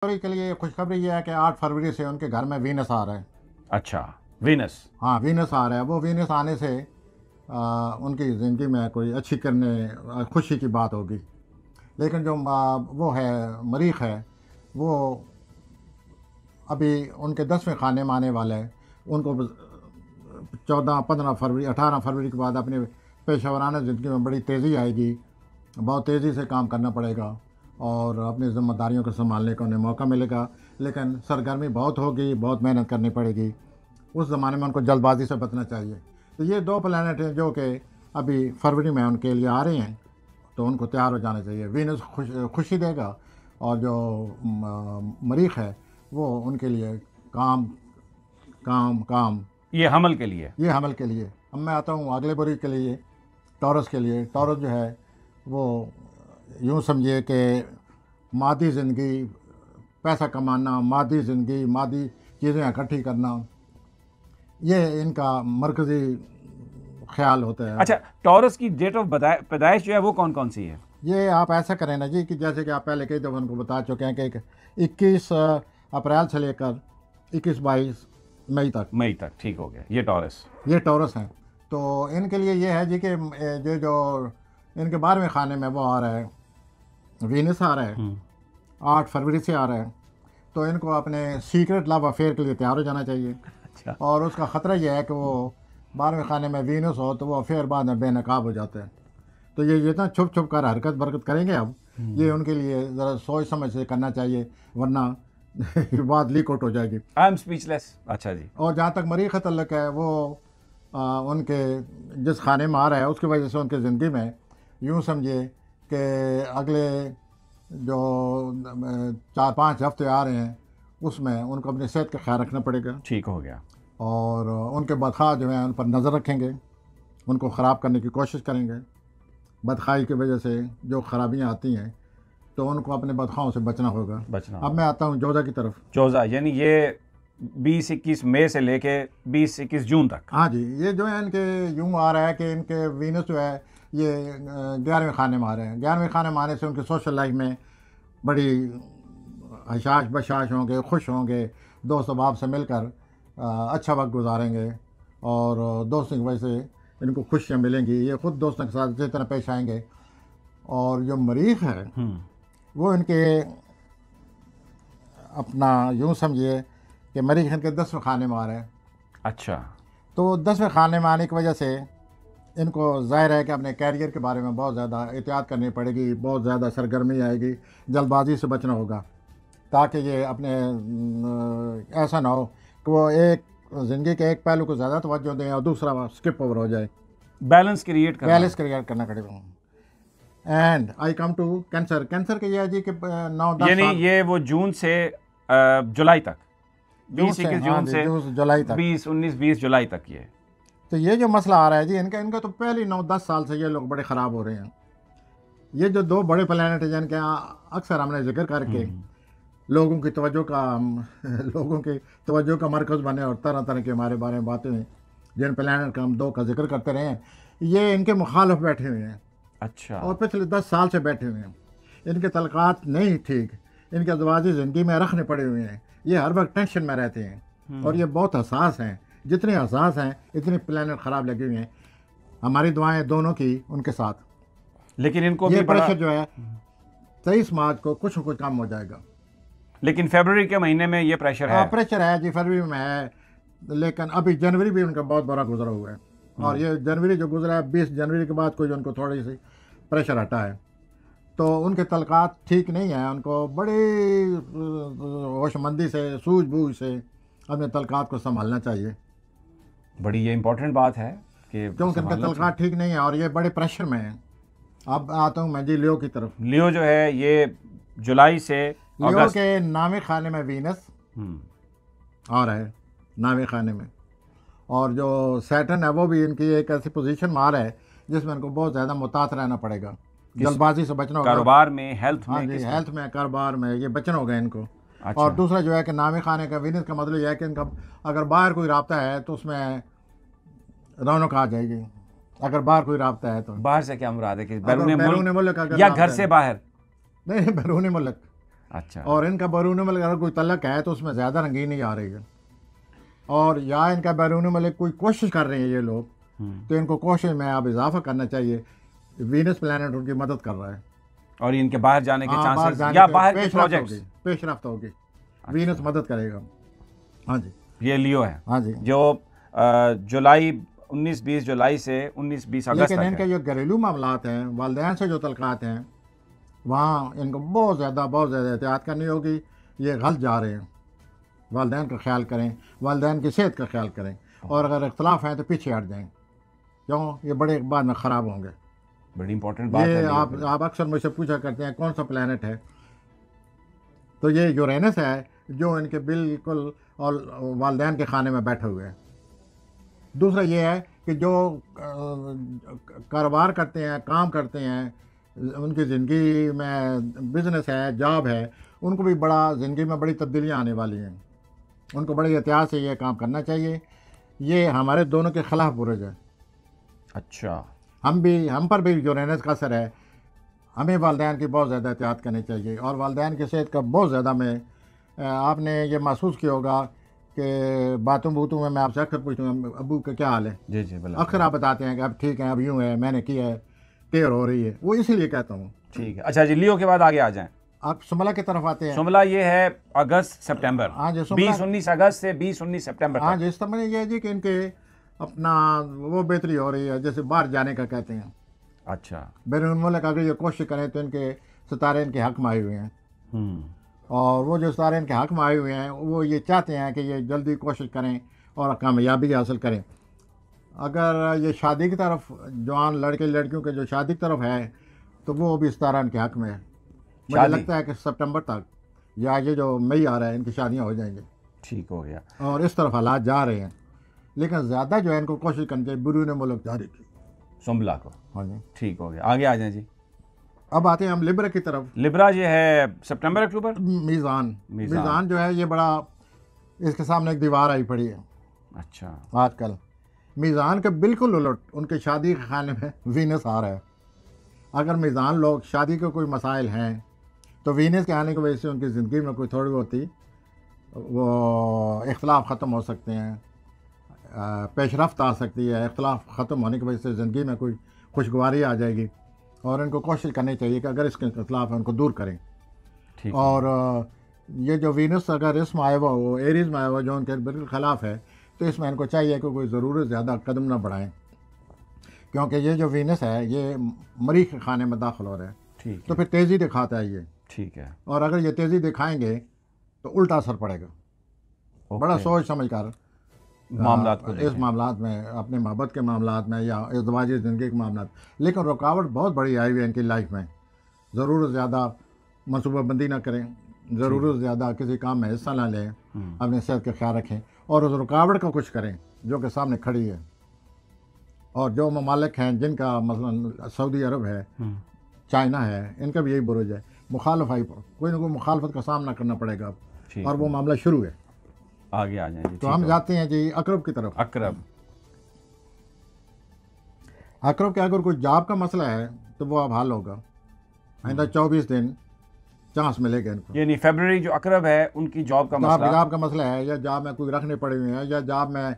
फरवरी के लिए खुशखबरी ये है कि 8 फरवरी से उनके घर में वीनस आ रहा है। अच्छा, वीनस। हाँ, वीनस आ रहा है। वो वीनस आने से उनकी ज़िंदगी में कोई अच्छी करने खुशी की बात होगी। लेकिन जो वो है मरीख है, वो अभी उनके 10वें खाने में आने वाला है। उनको 14, 15 फरवरी, 18 फरवरी के बाद अपने पेशेवराना ज़िंदगी में बड़ी तेज़ी आएगी। बहुत तेज़ी से काम करना पड़ेगा और अपनी ज़िम्मेदारियों को संभालने का उन्हें मौका मिलेगा। लेकिन सरगर्मी बहुत होगी, बहुत मेहनत करनी पड़ेगी। उस ज़माने में उनको जल्दबाज़ी से बचना चाहिए। तो ये 2 प्लैनेट हैं जो कि अभी फरवरी में उनके लिए आ रहे हैं, तो उनको तैयार हो जाना चाहिए। वीनस खुशी देगा और जो मरीख है वो उनके लिए काम काम काम। ये हमल के लिए। ये हमल के लिए। अब मैं आता हूँ अगले बुरी के लिए, टॉरस के लिए। टॉरस जो है वो यूँ समझिए कि मादी ज़िंदगी, पैसा कमाना, मादी ज़िंदगी, मादी चीज़ें इकट्ठी करना, ये इनका मरकज़ी ख्याल होता है। अच्छा, टॉरस की डेट ऑफ पैदाइश जो है वो कौन कौन सी है? ये आप ऐसा करें ना जी कि जैसे कि आप पहले कई दफ़ा उनको बता चुके हैं कि 21 अप्रैल से लेकर 21-22 मई तक। मई तक, ठीक हो गया। ये टॉरस। ये टॉरस हैं। तो इनके लिए ये है जी कि जो इनके 12वें खाने में वो आ रहा है, वीनस आ रहा है, 8 फरवरी से आ रहा है। तो इनको अपने सीक्रेट लव अफेयर के लिए तैयार हो जाना चाहिए। अच्छा। और उसका ख़तरा यह है कि वो 12वें खाने में वीनस हो तो वो अफेयर बाद में बेनकाब हो जाते हैं। तो ये जितना छुप छुप कर हरकत बरकत करेंगे अब, ये उनके लिए ज़रा सोच समझ से करना चाहिए, वरना बात लीक आउट हो जाएगी। I am speechless. अच्छा जी। और जहाँ तक मरीख तल्लक है, वो उनके जिस खाने में आ रहा है उसकी वजह से उनकी ज़िंदगी में यूँ समझिए कि अगले जो 4-5 हफ्ते आ रहे हैं उसमें उनको अपनी सेहत का ख्याल रखना पड़ेगा। ठीक हो गया। और उनके बदखा जो है उन पर नज़र रखेंगे, उनको ख़राब करने की कोशिश करेंगे। बदखाई की वजह से जो खराबियाँ आती हैं तो उनको अपने बदखाओं से बचना होगा। अब मैं आता हूँ जोज़ा की तरफ। जोज़ा यानी ये 20-21 मई से लेके 20-21 जून तक। हाँ जी, ये जो है इनके यूँ आ रहा है कि इनके वीनस जो है ये 11वें खाने में आ रहे हैं। 11वें खाने में आने से उनकी सोशल लाइफ में बड़ी हशाश बशाश होंगे, खुश होंगे, दोस्त अहबाब से मिलकर अच्छा वक्त गुजारेंगे और दोस्तों की वजह से इनको खुशियाँ मिलेंगी। ये ख़ुद दोस्तों के साथ अच्छी तरह पेश आएंगे। और जो मरीख है वो इनके अपना यूँ समझिए कि मरीख इनके 10वें खाने में आ रहे हैं। अच्छा। तो 10वें खाने में आने की वजह से इनको ज़ाहिर है कि अपने कैरियर के बारे में बहुत ज़्यादा एहतियात करनी पड़ेगी, बहुत ज़्यादा सरगर्मी आएगी, जल्दबाजी से बचना होगा ताकि ये अपने ऐसा ना हो कि वो एक ज़िंदगी के एक पहलू को ज़्यादा तवज्जो दें और दूसरा स्किप ओवर हो जाए। बैलेंस क्रिएट करना पड़ेगा। And I come to cancer. Cancer के ये है जी कि 9-10 यानी साल, ये वो जून से जुलाई तक, 20-21 हाँ जून से जुलाई तक, 20-19-20 जुलाई तक ये। तो ये जो मसला आ रहा है जी इनका तो पहले 9-10 साल से ये लोग बड़े ख़राब हो रहे हैं। ये जो 2 बड़े प्लैनेट हैं जिनके अक्सर हमने जिक्र करके लोगों की तवज्जो का मरकज़ बने और तरह तरह के हमारे बारे में बातें हैं, जिन प्लैनेट का हम 2 का जिक्र करते रहे हैं, ये इनके मुखालिफ बैठे हुए हैं। अच्छा। और पिछले 10 साल से बैठे हुए हैं। इनके तलक़ात नहीं ठीक, इनके अज़वाजी ज़िंदगी में रखने पड़े हुए हैं। ये हर वक्त टेंशन में रहते हैं और ये बहुत हसास हैं। जितने हसास हैं इतने प्लैनेट ख़राब लगे हुए हैं। हमारी दुआएं दोनों की उनके साथ। लेकिन इनको ये भी प्रेशर जो है 23 मार्च को कुछ न कुछ कम हो जाएगा। लेकिन फरवरी के महीने में ये प्रेशर है। प्रेशर है जी, फरवरी में है। लेकिन अभी जनवरी भी उनका बहुत बड़ा गुजरा हुआ है और ये जनवरी जो गुजरा है 20 जनवरी के बाद कोई उनको थोड़ी सी प्रेशर हटा है। तो उनके तलक़ात ठीक नहीं है। उनको बड़ी होशमंदी से, सूझबूझ से अपने तलक़ात को संभालना चाहिए। बड़ी ये इम्पोर्टेंट बात है कि क्योंकि उनके तलक़ात ठीक नहीं है और ये बड़े प्रेशर में हैं। अब आता हूँ मैं जी लियो की तरफ। लियो जो है ये जुलाई से लियो के 9वें खाने में वीनस आ रहा है, 9वें खाने में। और जो सैटर्न है वो भी इनकी एक ऐसी पोजीशन में आ रहा है जिसमें इनको बहुत ज़्यादा मुहतात रहना पड़ेगा, जल्दबाजी से बचना होगा। कारोबार में, हेल्थ में। हाँ जी, हेल्थ में, कारोबार में ये बचना होगा इनको। अच्छा। और दूसरा जो है कि 9वें खाने का वीनस का मतलब यह है कि इनका अगर बाहर कोई राब्ता है तो उसमें रौनक आ जाएगी। अगर बाहर कोई राब्ता है तो बाहर से क्या मुराद है कि बैरून मुल्क या घर से बाहर? नहीं, बैरून मुल्क अच्छा। और इनका बैरून मुल्क अगर कोई तलक है तो उसमें ज़्यादा रंगीन नहीं आ रही है, और या इनका बैरून मुल्क कोई कोशिश कर रहे हैं ये लोग, तो इनको कोशिश में अब इजाफा करना चाहिए। वीनस प्लैनेट उनकी मदद कर रहा है, और इनके बाहर जाने के हाँ, बाहर चांसेस जाने या के बाहर के पेशरफ्त प्रोजेक्ट्स। होगी, पेशरफ्त होगी। वीनस मदद करेगा। हाँ जी, ये लियो है हाँ जी। जो जुलाई 19-20 जुलाई से 19-20 अगस्त लेकिन तक इनके है। जो घरेलू मामलात हैं, वालदैन से जो तलकात हैं, वहाँ इनको बहुत ज़्यादा एहतियात करनी होगी। ये गलत जा रहे हैं, वालदैन का ख्याल करें, वालदैन की सेहत का ख्याल करें, और अगर इख्तलाफ हैं तो पीछे हट जाएं। क्यों? ये बड़े बाद में ख़राब होंगे। बड़ी इंपॉर्टेंट बात है ये लियो के लिए। आप अक्सर मुझसे पूछा करते हैं कौन सा प्लैनेट है, तो ये यूरेनस है जो इनके बिल्कुल और वालदैन के खाने में बैठे हुए हैं। दूसरा ये है कि जो कारोबार करते हैं, काम करते हैं, उनकी ज़िंदगी में बिज़नेस है, जॉब है, उनको भी बड़ा ज़िंदगी में बड़ी तब्दीलियाँ आने वाली हैं। उनको बड़े एहतियात से ये काम करना चाहिए। ये हमारे दोनों के ख़िलाफ़ बुरुज है। अच्छा। हम पर भी यूरेनस का असर है। हमें वालदैन की बहुत ज़्यादा एहतियात करनी चाहिए, और वालदैन की सेहत का बहुत ज़्यादा में आपने ये महसूस किया होगा कि बातों बूतों में मैं आपसे अक्सर पूछूँगा अबू का क्या हाल है, जी जी बिल्कुल। अक्सर आप बताते हैं कि अब ठीक है, अब यूँ है, मैंने किया है, टेर हो रही है, वो इसीलिए कहता हूँ। ठीक है। अच्छा जी, लियो के बाद आगे आ जाएं। आप सुमला की तरफ आते हैं। सुमला ये है अगस्त सितंबर। हाँ जी, सुमला। 20-19 अगस्त से 20-19 सितंबर हाँ तक। जी, इस तरह ये है जी कि इनके अपना वो बेहतरी हो रही है, जैसे बाहर जाने का कहते हैं। अच्छा। बैरून मुल्क अगर ये कोशिश करें तो इनके सितारे इनके हक़ में आए हुए हैं, और वो जो सितारे इनके हक़ में आए हुए हैं वो ये चाहते हैं कि ये जल्दी कोशिश करें और कामयाबी हासिल करें। अगर ये शादी की तरफ, जवान लड़के लड़कियों के जो शादी की तरफ है, तो वो भी सितारा इनके हक़ में है। मुझे शादी? लगता है कि सितंबर तक या ये जो मई आ रहा है इनकी शादियाँ हो जाएंगी, ठीक हो गया। और इस तरफ हालात जा रहे हैं। लेकिन ज़्यादा जो है इनको कोशिश करनी चाहिए बैरून मुल्क जाने की। सुमला को। हाँ जी। ठीक हो गया, आगे आ जाएं जी। अब आते हैं हम लिब्रा की तरफ। लिब्रा ये है सितंबर अक्टूबर। मीज़ान जो है ये बड़ा, इसके सामने एक दीवार आई पड़ी है अच्छा। आजकल। मीज़ान के बिल्कुल उलट उनके शादी के खाने में वीनस आ रहा है। अगर मीज़ान लोग शादी के कोई मसाइल हैं तो वीनस के आने की वजह से उनकी ज़िंदगी में कोई थोड़ी बहुत ही वो इख्तलाफ ख़त्म हो सकते हैं, पेशरफ्त आ सकती है। इख्तलाफ ख़त्म होने की वजह से ज़िंदगी में कोई खुशगवारी आ जाएगी, और इनको कोशिश करनी चाहिए कि अगर इसके इख्तलाफ है उनको दूर करें। ठीक। और ये जो वीनस अगर इसमें आया हुआ, वो एरीज़ में आया हुआ जो उनके बिल्कुल ख़िलाफ़ है, तो इसमें इनको चाहिए कि कोई ज़रूरत ज़्यादा कदम ना बढ़ाएं, क्योंकि ये जो वीनस है ये मरीख के खाने में दाखिल हो रहा है। ठीक तो है। फिर तेज़ी दिखाता है ये, ठीक है। और अगर ये तेज़ी दिखाएंगे तो उल्टा असर पड़ेगा। बड़ा ओके। सोच समझ कर मामलात को इस देखें। मामलात में, अपने मोहब्बत के मामलात में या इज़्दिवाजी ज़िंदगी के मामलात। लेकिन रुकावट बहुत बड़ी आई हुई है इनकी लाइफ में। ज़रूरत ज़्यादा मनसूबाबंदी ना करें, ज़रूरत ज़्यादा किसी काम में हिस्सा ना लें, अपनी सेहत का ख्याल रखें, और उस रुकावट का कुछ करें जो कि सामने खड़ी है। और जो ममालिक हैं जिनका मसलन सऊदी अरब है, चाइना है, इनका भी यही बुरुज है। मुखालफाई कोई ना कोई मुखालफत का सामना करना पड़ेगा अब, ठीक और वो मामला शुरू है। आगे आ जाएं जी। तो हम जाते हैं जी अकरब की तरफ। अकरब। अकरब के अगर कोई जॉब का मसला है तो वो अब हल होगा। आइंदा 24 दिन चांस मिलेगा इनको। यानी फरवरी जो अकरब है उनकी जॉब का मसला। जॉब का मसला है, या जॉब में कोई रखने पड़े हुए हैं, या जॉब में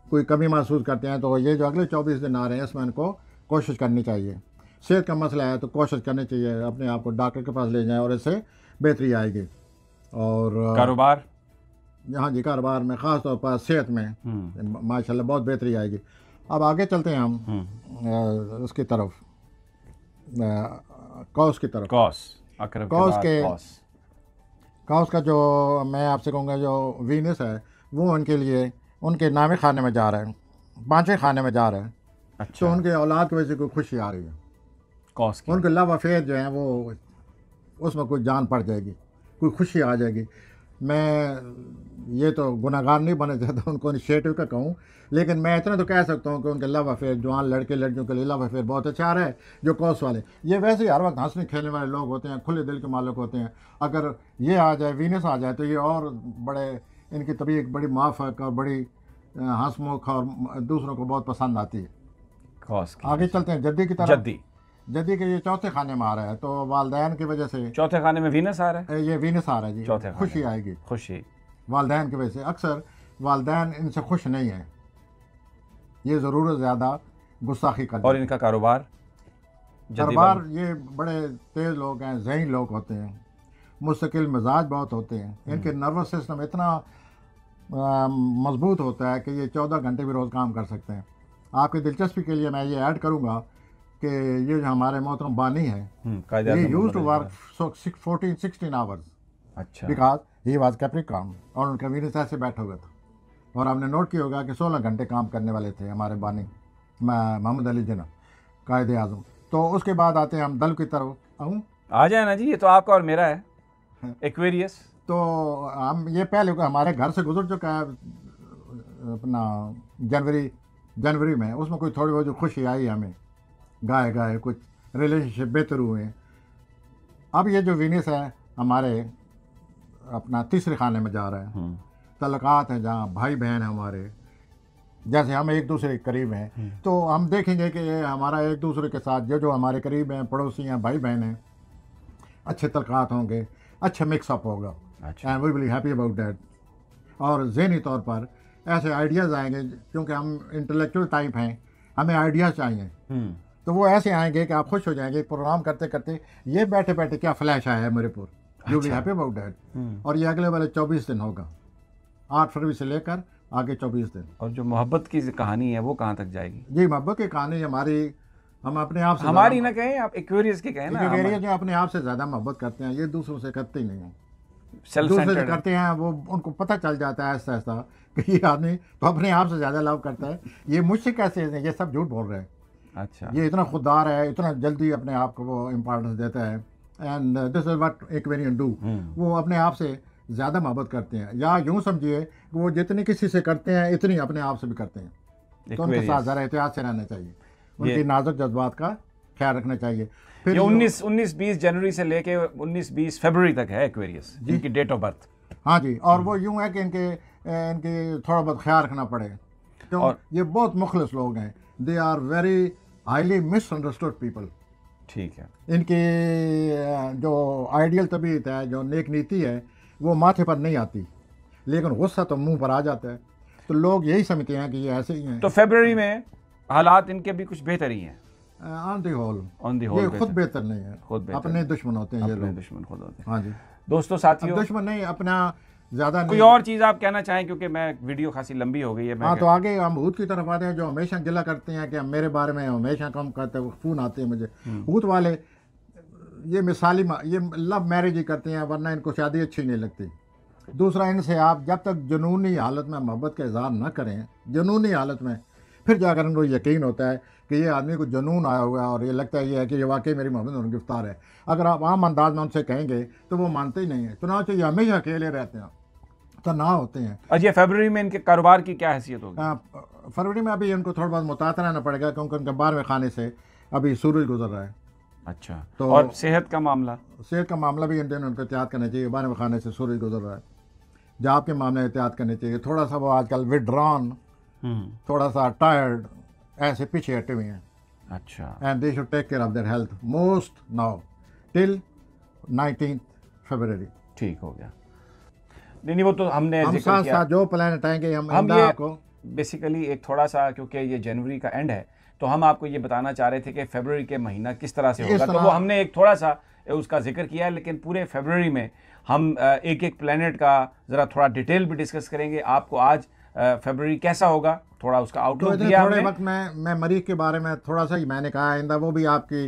कोई कमी महसूस करते हैं, तो ये जो अगले 24 दिन आ रहे हैं इसमें इनको कोशिश करनी चाहिए। सेहत का मसला है तो कोशिश करनी चाहिए अपने आप को डॉक्टर के पास ले जाएं, और इससे बेहतरी आएगी। और कारोबार। हाँ जी, कारोबार में ख़ास तौर पर सेहत में माशाल्लाह बहुत बेहतरी आएगी। अब आगे चलते हैं हम उसकी तरफ, कौस की तरफ। कौस। अकरब कौस के बाद के- कौस। कौस का जो मैं आपसे कहूँगा जो वीनस है वो उनके लिए उनके नामे खाने में जा रहा है, 5वें खाने में जा रहा है। अच्छा। तो उनके औलाद की वजह से कोई खुशी आ रही है, कौस की। उनके लव अफेयर जो हैं वो उसमें कोई जान पड़ जाएगी, कोई खुशी आ जाएगी। मैं ये तो गुनाहगार नहीं बने चाहता उनको इनिशिएटिव का कहूँ, लेकिन मैं इतना तो कह सकता हूँ कि उनके लव अफेयर, जवान लड़के लड़कियों के लिए लव अफेयर बहुत अच्छा आ रहा है। जो कौस वाले, ये वैसे ही हर वक्त हंसने खेलने वाले लोग होते हैं, खुले दिल के मालिक होते हैं। अगर ये आ जाए, वीनस आ जाए, तो ये और बड़े, इनकी तबीयत बड़ी माफ़क और बड़ी हंसमुख और दूसरों को बहुत पसंद आती है। कौस की। आगे चलते हैं जद्दी की तरफ। जद्दी। जदी के ये चौथे खाने में आ रहा है, तो वालदैन की वजह से चौथे खाने में वीनस आ रहा है, ये वीनस आ रहा है जी, चौथे खाने खुशी में। आएगी खुशी। वालदैन की वजह से। अक्सर वालदैन इनसे खुश नहीं है, ये ज़रूरत ज़्यादा गुस्साखी कर और इनका कारोबार कारोबार, ये बड़े तेज़ लोग हैं, ज़हीन लोग होते हैं, मुस्तकिल मिजाज बहुत होते हैं, इनके नर्वस सिस्टम इतना मजबूत होता है कि ये 14 घंटे भी रोज़ काम कर सकते हैं। आपकी दिलचस्पी के लिए मैं ये ऐड करूँगा कि ये जो हमारे मोहतरम बानी है, ये यूज टू वर्क 14-16 आवर्स अच्छा। बिकॉज ही वाज कैप्रिकॉर्न, और उनका वीनस ऐसे बैठा हुआ था, और हमने नोट किया होगा कि 16 घंटे काम करने वाले थे हमारे बानी मोहम्मद अली जिन्ना कायदे आज़म। तो उसके बाद आते हैं हम दल की तरफ। आऊँ आ जाए ना जी, ये तो आपका और मेरा है, एक्वेरियस। तो हम ये पहले हमारे घर से गुजर चुका है अपना जनवरी में, उसमें कोई थोड़ी बहुत जो खुशी आई हमें, गाए कुछ रिलेशनशिप बेहतर हुए। अब ये जो वीनस है हमारे अपना तीसरे खाने में जा रहा है, तलकात हैं जहाँ भाई बहन हैं हमारे, जैसे हम एक दूसरे के करीब हैं, तो हम देखेंगे कि ये हमारा एक दूसरे के साथ जो हमारे करीब हैं, पड़ोसी हैं, भाई बहन हैं, अच्छे तलकात होंगे, अच्छा मिक्सअप होगा, and we will happy about that. और ज़हनी तौर पर ऐसे आइडियाज़ आएंगे, क्योंकि हम इंटेलेक्चुअल टाइप हैं, हमें आइडियाज़ चाहिए, तो वो ऐसे आएंगे कि आप खुश हो जाएंगे प्रोग्राम करते करते, ये बैठे बैठे क्या फ्लैश आया है मेरे पर, you will happy about that. और ये अगले वाले 24 दिन होगा, 8 फरवरी से लेकर आगे 24 दिन। और जो मोहब्बत की कहानी है वो कहाँ तक जाएगी? जी, मोहब्बत की कहानी हमारी, हम अपने आप से, हमारी ना कहें, आप एक्वेरियस की कहें ना, एक्वेरियस जो अपने आप से ज़्यादा मोहब्बत करते हैं, ये दूसरों से करते ही नहीं हैं, सेल्फ दूसरे से सेंटर्ड करते हैं, वो उनको पता चल जाता है ऐसा ऐसा कि ये आदमी तो अपने आप से ज़्यादा लव करता है, ये मुझसे कैसे, ये सब झूठ बोल रहे हैं, अच्छा, ये इतना खुददार है, इतना जल्दी अपने आप को वो इम्पोर्टेंस देता है, and this is what Aquarian do. वो अपने आप से ज़्यादा मोहब्बत करते हैं, या यूँ समझिए कि वो जितनी किसी से करते हैं इतनी अपने आप से भी करते हैं, तो उनके साथ ज़रा एहतियात से रहना चाहिए, उनकी नाजुक जज्बात का ख्याल रखना चाहिए। फिर ये 19-20 जनवरी से लेके 19-20 फरवरी तक है एक्वेरियस, इनकी डेट ऑफ बर्थ। हाँ जी, और वो यूँ है कि इनके थोड़ा बहुत ख्याल रखना पड़े, क्यों ये बहुत मुखलिस लोग हैं, they are very highly misunderstood people. ठीक है, इनकी जो आइडियल तबीयत है, जो नेक नीति है, वो माथे पर नहीं आती, लेकिन गुस्सा तो मुंह पर आ जाता है, तो लोग यही समझते हैं कि ये ऐसे ही हैं। तो फरवरी में हालात इनके भी कुछ बेहतर ही हैं, ऑन दी होल ये खुद बेहतर नहीं है, खुद अपने दुश्मन होते हैं ये लोग, दुश्मन खुद होते हैं। हाँ जी, दोस्तों साथियों, दुश्मन नहीं, अपना ज़्यादा कोई नहीं। और चीज़ आप कहना चाहें, क्योंकि मैं वीडियो खासी लंबी हो गई है। हाँ, तो आगे हम हूत की तरफ आते हैं, जो हमेशा गिला करते हैं कि मेरे बारे में हमेशा कम करते हैं, फ़ोन आते हैं मुझे हूत वाले, ये मिसाली ये लव मैरिज ही करते हैं, वरना इनको शादी अच्छी नहीं लगती। दूसरा, इनसे आप जब तक जुनूनी हालत में मोहब्बत का इज़हार न करें, जुनूनी हालत में, फिर जाकर इनको यकीन होता है कि ये आदमी को जुनून आया हुआ है, और ये लगता है कि ये वाकई मेरी मोहब्बत उनकी गिरफ्तार है। अगर आप आम अंदाज में उनसे कहेंगे तो वो मानते ही नहीं है, चुनाव ये हमेशा अकेले रहते हैं, तनाव होते हैं। अच्छा, फरवरी में इनके कारोबार की क्या हैसियत होगी? फरवरी में अभी इनको थोड़ा बहुत मुतात रहना पड़ेगा, क्योंकि उनके 12वें खाने से अभी सूरज गुजर रहा है। अच्छा, तो और सेहत का मामला? सेहत का मामला भी इन दिनों उनको एहतियात करना चाहिए, 12वें खाने से सूरज गुजर रहा है। जॉब के मामले एहतियात करनी चाहिए, थोड़ा सा वो आजकल विड्रॉन, थोड़ा सा टायर्ड, ऐसे पीछे हटे हुए हैं। अच्छा, and they should take care of their health most now till 19 February. ठीक हो गया। नहीं, वो तो हमने हम जिक्र साथ किया। साथ जो प्लान आएंगे हम ये आपको बेसिकली एक थोड़ा सा, क्योंकि ये जनवरी का एंड है, तो हम आपको ये बताना चाह रहे थे कि फरवरी के महीना किस तरह से होगा, तो वो हमने एक थोड़ा सा उसका जिक्र किया है, लेकिन पूरे फरवरी में हम एक एक प्लैनेट का ज़रा थोड़ा डिटेल भी डिस्कस करेंगे। आपको आज फरवरी कैसा होगा, थोड़ा उसका आउटलुक दिया थोड़े हमने। वक्त मैं मरीख के बारे में थोड़ा सा ही मैंने कहा, आइंदा वो भी आपकी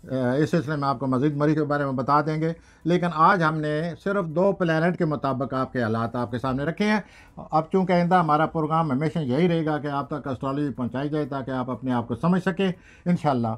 इस सिलसिले में आपको मज़ीद मरीख के बारे में बता देंगे, लेकिन आज हमने सिर्फ 2 प्लैनेट के मुताबिक आपके हालात आपके सामने रखे हैं। अब चूँकि आइंदा हमारा प्रोग्राम हमेशा यही रहेगा कि आप तक एस्ट्रोलॉजी पहुँचाई जाए, ताकि आप अपने आप को समझ सकें। इंशाअल्लाह